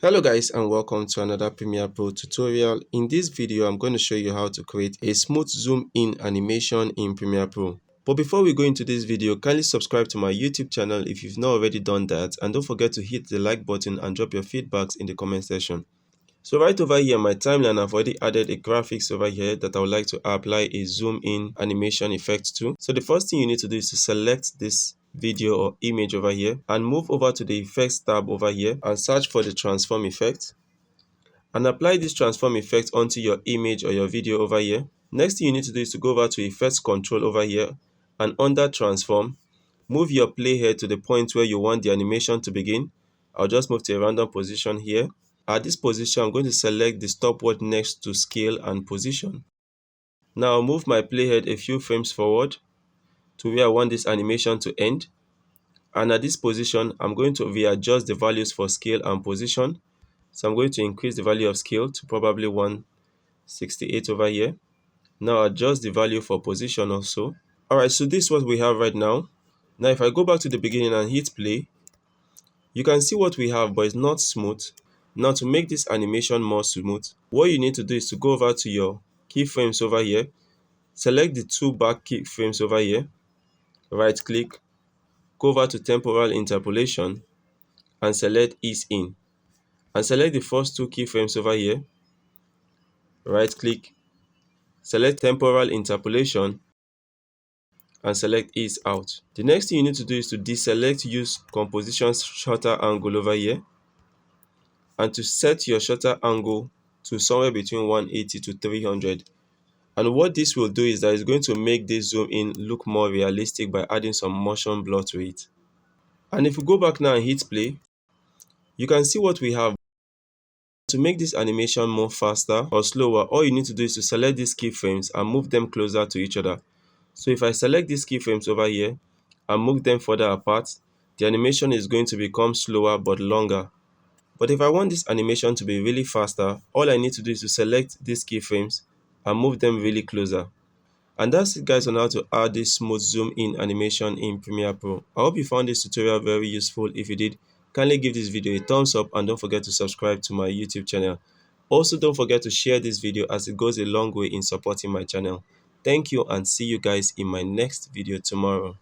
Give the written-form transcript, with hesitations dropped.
Hello guys and welcome to another Premiere Pro tutorial. In this video I'm going to show you how to create a smooth zoom in animation in Premiere Pro. But before we go into this video, kindly subscribe to my YouTube channel if you've not already done that, and don't forget to hit the like button and drop your feedbacks in the comment section. So right over here in my timeline, I've already added a graphics over here that I would like to apply a zoom in animation effect to. So the first thing you need to do is to select this video or image over here and move over to the effects tab over here and search for the transform effect and apply this transform effect onto your image or your video over here. Next thing you need to do is to go over to effects control over here and under transform, move your playhead to the point where you want the animation to begin. I'll just move to a random position here. At this position, I'm going to select the stopwatch next to scale and position. Now I'll move my playhead a few frames forward to where I want this animation to end. And at this position, I'm going to readjust the values for scale and position. So I'm going to increase the value of scale to probably 168 over here. Now adjust the value for position also. Alright, so this is what we have right now. Now if I go back to the beginning and hit play, you can see what we have, but it's not smooth. Now to make this animation more smooth, what you need to do is to go over to your keyframes over here, select the two back keyframes over here, right click, go over to temporal interpolation and select ease in. And select the first two keyframes over here, right click, select temporal interpolation and select ease out. The next thing you need to do is to deselect use composition shutter angle over here and to set your shutter angle to somewhere between 180 to 300. And what this will do is that it's going to make this zoom in look more realistic by adding some motion blur to it. And if we go back now and hit play, you can see what we have. To make this animation more faster or slower, all you need to do is to select these keyframes and move them closer to each other. So if I select these keyframes over here and move them further apart, the animation is going to become slower but longer. But if I want this animation to be really faster, all I need to do is to select these keyframes and move them really closer. And that's it guys on how to add this smooth zoom in animation in Premiere Pro. I hope you found this tutorial very useful. If you did, kindly give this video a thumbs up and don't forget to subscribe to my YouTube channel. Also don't forget to share this video as it goes a long way in supporting my channel. Thank you and see you guys in my next video tomorrow.